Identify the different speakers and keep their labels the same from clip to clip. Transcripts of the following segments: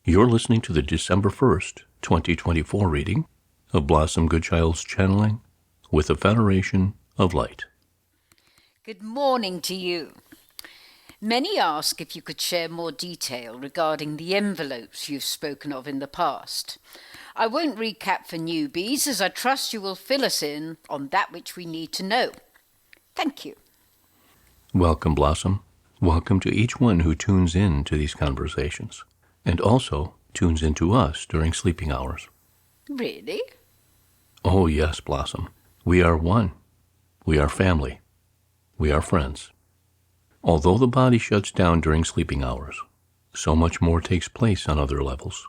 Speaker 1: You're listening to the December 1st, 2024 reading of Blossom Goodchild's channeling with the Federation of Light.
Speaker 2: Good morning to you. Many ask if you could share more detail regarding the envelopes you've spoken of in the past. I won't recap for newbies, as I trust you will fill us in on that which we need to know. Thank you.
Speaker 1: Welcome, Blossom. Welcome to each one who tunes in to these conversations, and also tunes into us during sleeping hours.
Speaker 2: Really?
Speaker 1: Oh, yes, Blossom. We are one. We are family. We are friends. Although the body shuts down during sleeping hours, so much more takes place on other levels.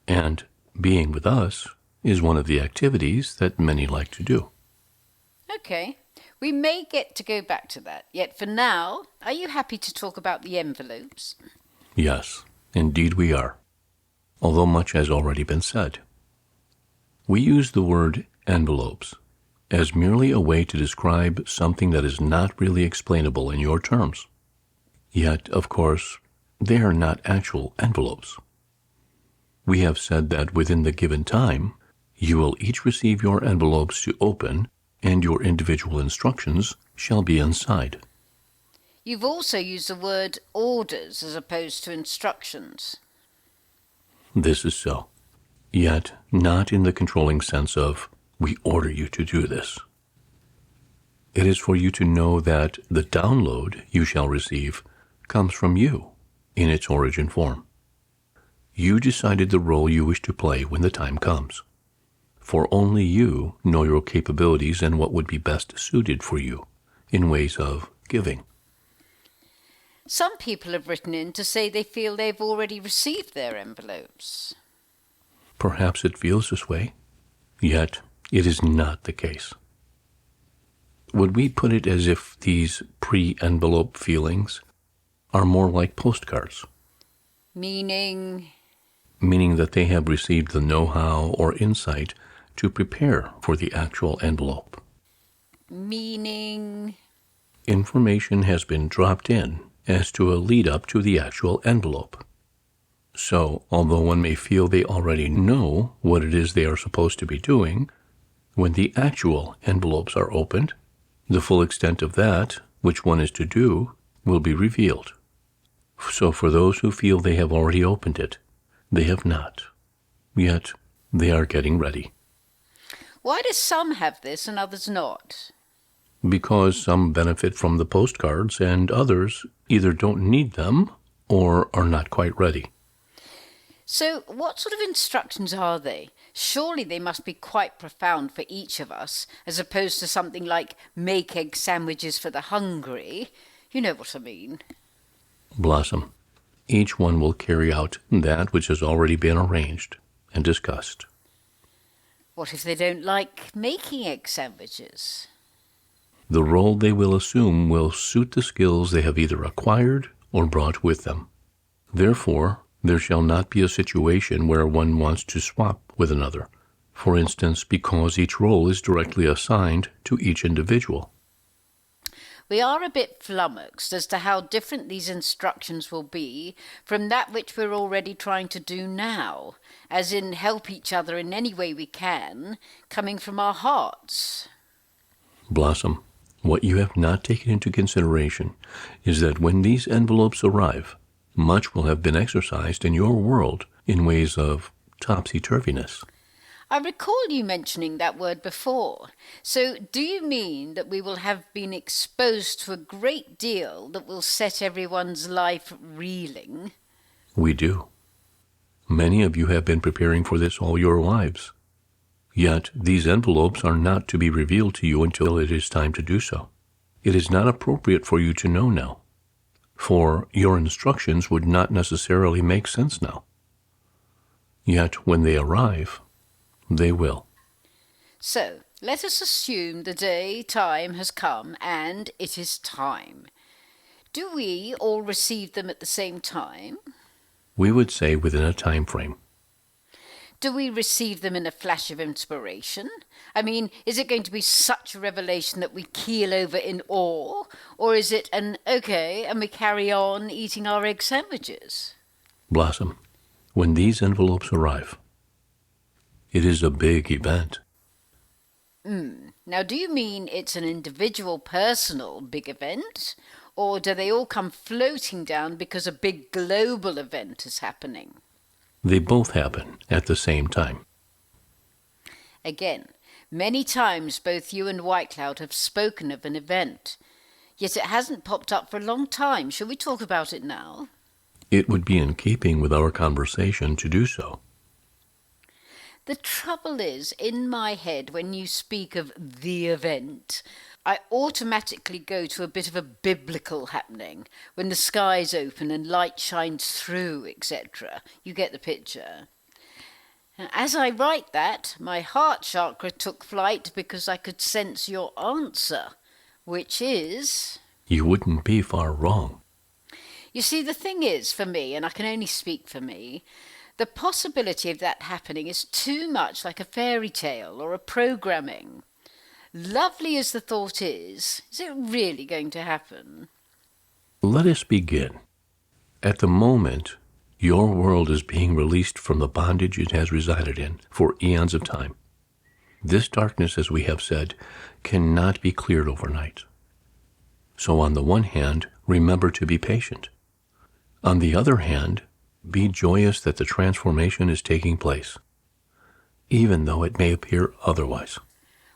Speaker 1: And being with us is one of the activities that many like to do.
Speaker 2: Okay. We may get to go back to that, yet for now, are you happy to talk about the envelopes?
Speaker 1: Yes, indeed we are, although much has already been said. We use the word envelopes as merely a way to describe something that is not really explainable in your terms. Yet, of course, they are not actual envelopes. We have said that within the given time, you will each receive your envelopes to open, and your individual instructions shall be inside.
Speaker 2: You've also used the word orders as opposed to instructions.
Speaker 1: This is so, yet not in the controlling sense of, we order you to do this. It is for you to know that the download you shall receive comes from you in its origin form. You decided the role you wish to play when the time comes, for only you know your capabilities and what would be best suited for you in ways of giving.
Speaker 2: Some people have written in to say they feel they've already received their envelopes.
Speaker 1: Perhaps it feels this way, yet it is not the case. Would we put it as if these pre-envelope feelings are more like postcards?
Speaker 2: Meaning
Speaker 1: That they have received the know-how or insight to prepare for the actual envelope.
Speaker 2: Meaning
Speaker 1: Information has been dropped in as to a lead-up to the actual envelope. So, although one may feel they already know what it is they are supposed to be doing, when the actual envelopes are opened, the full extent of that which one is to do will be revealed. So for those who feel they have already opened it, they have not. Yet they are getting ready.
Speaker 2: Why do some have this and others not?
Speaker 1: Because some benefit from the postcards and others either don't need them or are not quite ready.
Speaker 2: So what sort of instructions are they? Surely they must be quite profound for each of us, as opposed to something like make egg sandwiches for the hungry. You know what I mean.
Speaker 1: Blossom, each one will carry out that which has already been arranged and discussed.
Speaker 2: What if they don't like making egg sandwiches?
Speaker 1: The role they will assume will suit the skills they have either acquired or brought with them. Therefore, there shall not be a situation where one wants to swap with another, for instance, because each role is directly assigned to each individual.
Speaker 2: We are a bit flummoxed as to how different these instructions will be from that which we're already trying to do now, as in help each other in any way we can, coming from our hearts.
Speaker 1: Blossom, what you have not taken into consideration is that when these envelopes arrive, much will have been exercised in your world in ways of topsy-turviness.
Speaker 2: I recall you mentioning that word before. So do you mean that we will have been exposed to a great deal that will set everyone's life reeling?
Speaker 1: We do. Many of you have been preparing for this all your lives. Yet these envelopes are not to be revealed to you until it is time to do so. It is not appropriate for you to know now, for your instructions would not necessarily make sense now. Yet when they arrive, they will.
Speaker 2: So, let us assume the time has come, and it is time. Do we all receive them at the same time?
Speaker 1: We would say within a time frame.
Speaker 2: Do we receive them in a flash of inspiration? I mean, is it going to be such a revelation that we keel over in awe? Or is it an okay and we carry on eating our egg sandwiches?
Speaker 1: Blossom, when these envelopes arrive. It is a big event.
Speaker 2: Now, do you mean it's an individual, personal big event? Or do they all come floating down because a big global event is happening?
Speaker 1: They both happen at the same time.
Speaker 2: Again, many times both you and Whitecloud have spoken of an event, yet it hasn't popped up for a long time. Shall we talk about it now?
Speaker 1: It would be in keeping with our conversation to do so.
Speaker 2: The trouble is, in my head, when you speak of the event, I automatically go to a bit of a biblical happening, when the skies open and light shines through, etc. You get the picture. As I write that, my heart chakra took flight because I could sense your answer, which is...
Speaker 1: You wouldn't be far wrong.
Speaker 2: You see, the thing is, for me, and I can only speak for me, the possibility of that happening is too much like a fairy tale or a programming. Lovely as the thought is it really going to happen?
Speaker 1: Let us begin. At the moment, your world is being released from the bondage it has resided in for eons of time. This darkness, as we have said, cannot be cleared overnight. So on the one hand, remember to be patient. On the other hand, be joyous that the transformation is taking place, even though it may appear otherwise.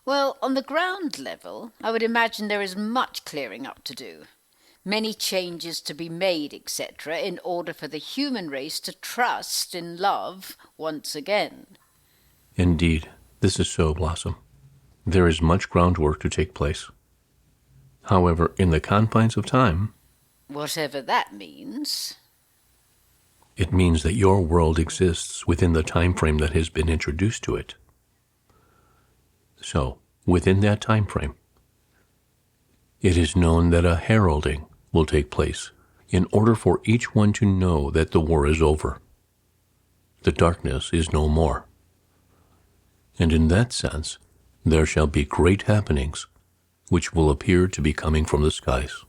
Speaker 2: Well, on the ground level, I would imagine there is much clearing up to do. Many changes to be made, etc., in order for the human race to trust in love once again.
Speaker 1: Indeed, this is so, Blossom. There is much groundwork to take place. However, in the confines of time...
Speaker 2: Whatever that means...
Speaker 1: It means that your world exists within the time frame that has been introduced to it. So, within that time frame, it is known that a heralding will take place in order for each one to know that the war is over. The darkness is no more. And in that sense, there shall be great happenings which will appear to be coming from the skies.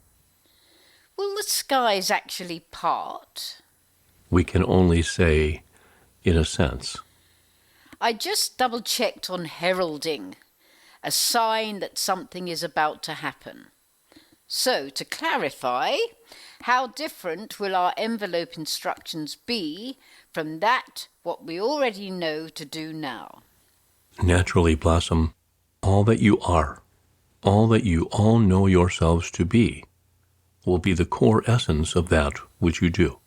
Speaker 2: Will the skies actually part?
Speaker 1: We can only say, in a sense.
Speaker 2: I just double-checked on heralding, a sign that something is about to happen. So, to clarify, how different will our envelope instructions be from that what we already know to do now?
Speaker 1: Naturally, Blossom, all that you are, all that you all know yourselves to be, will be the core essence of that which you do.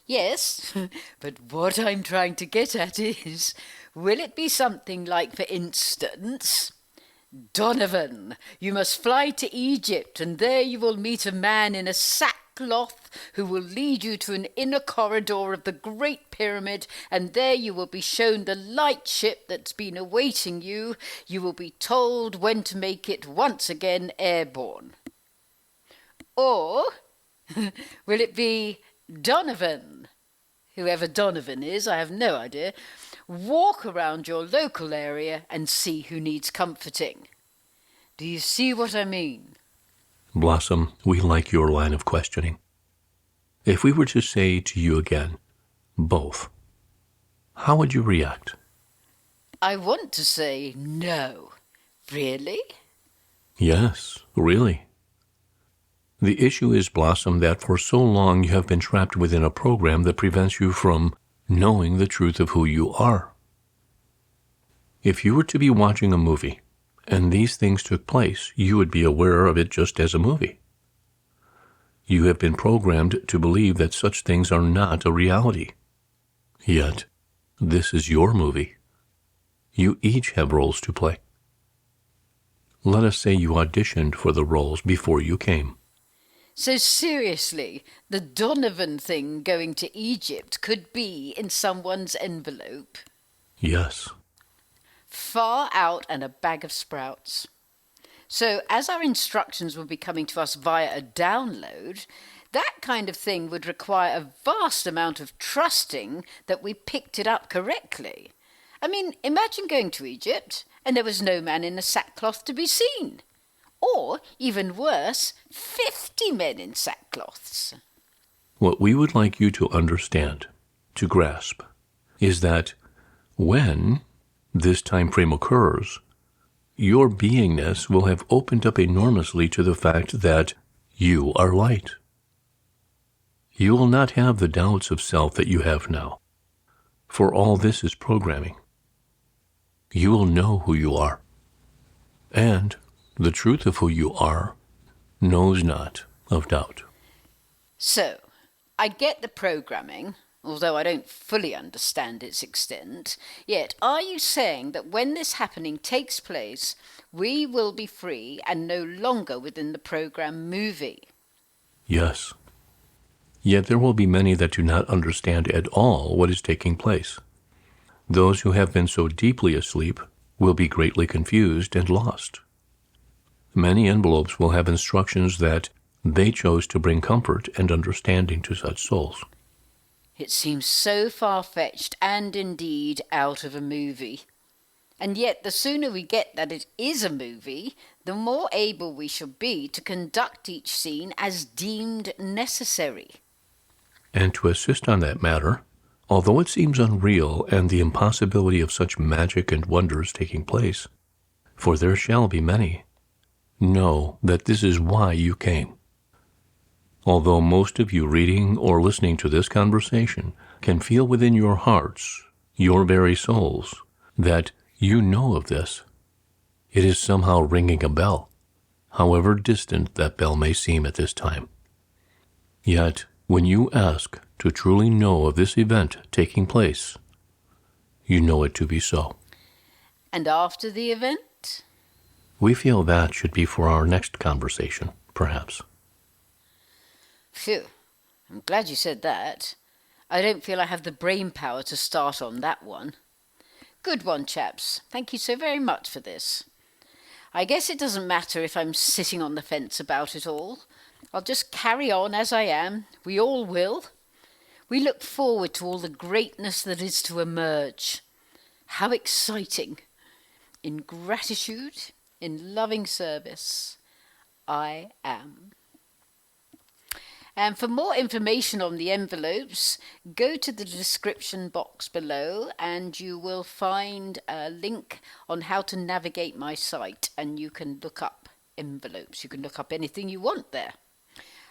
Speaker 2: Yes, but what I'm trying to get at is, will it be something like, for instance, Donovan, you must fly to Egypt, and there you will meet a man in a sackcloth who will lead you to an inner corridor of the Great Pyramid, and there you will be shown the light ship that's been awaiting you. You will be told when to make it once again airborne. Or will it be Donovan, whoever Donovan is, I have no idea, walk around your local area and see who needs comforting? Do you see what I mean?
Speaker 1: Blossom, we like your line of questioning. If we were to say to you again, both, how would you react?
Speaker 2: I want to say no. Really?
Speaker 1: Yes, really. The issue is, Blossom, that for so long you have been trapped within a program that prevents you from knowing the truth of who you are. If you were to be watching a movie, and these things took place, you would be aware of it just as a movie. You have been programmed to believe that such things are not a reality. Yet, this is your movie. You each have roles to play. Let us say you auditioned for the roles before you came.
Speaker 2: So seriously, the Donovan thing going to Egypt could be in someone's envelope?
Speaker 1: Yes.
Speaker 2: Far out and a bag of sprouts. So as our instructions will be coming to us via a download, that kind of thing would require a vast amount of trusting that we picked it up correctly. I mean, imagine going to Egypt and there was no man in a sackcloth to be seen. Or, even worse, 50 men in sackcloths.
Speaker 1: What we would like you to understand to grasp is that when this time frame occurs, your beingness will have opened up enormously to the fact that you are light. You will not have the doubts of self that you have now, for all this is programming. You will know who you are, and the truth of who you are knows not of doubt.
Speaker 2: So, I get the programming, although I don't fully understand its extent. Yet, are you saying that when this happening takes place, we will be free and no longer within the program movie?
Speaker 1: Yes. Yet there will be many that do not understand at all what is taking place. Those who have been so deeply asleep will be greatly confused and lost. Many envelopes will have instructions that they chose to bring comfort and understanding to such souls.
Speaker 2: It seems so far-fetched and indeed out of a movie. And yet the sooner we get that it is a movie, the more able we shall be to conduct each scene as deemed necessary.
Speaker 1: And to assist on that matter, although it seems unreal and the impossibility of such magic and wonders taking place, for there shall be many, know that this is why you came. Although most of you reading or listening to this conversation can feel within your hearts, your very souls, that you know of this, it is somehow ringing a bell, however distant that bell may seem at this time. Yet, when you ask to truly know of this event taking place, you know it to be so.
Speaker 2: And after the event?
Speaker 1: We feel that should be for our next conversation, perhaps.
Speaker 2: Phew, I'm glad you said that. I don't feel I have the brain power to start on that one. Good one, chaps. Thank you so very much for this. I guess it doesn't matter if I'm sitting on the fence about it all. I'll just carry on as I am. We all will. We look forward to all the greatness that is to emerge. How exciting. In gratitude, in loving service, I am. And for more information on the envelopes, go to the description box below and you will find a link on how to navigate my site, and you can look up envelopes. You can look up anything you want there.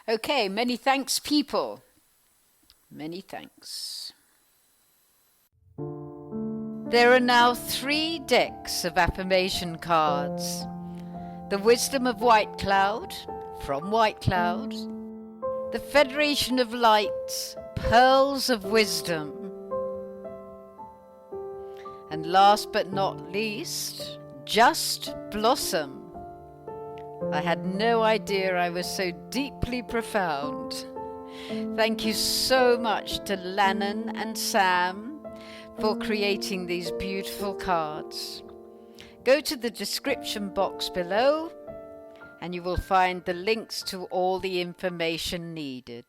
Speaker 2: Okay, many thanks, people. Many thanks. There are now 3 decks of affirmation cards. The Wisdom of White Cloud, from White Cloud. The Federation of Lights, Pearls of Wisdom. And last but not least, Just Blossom. I had no idea I was so deeply profound. Thank you so much to Lannan and Sam for creating these beautiful cards. Go to the description box below and you will find the links to all the information needed.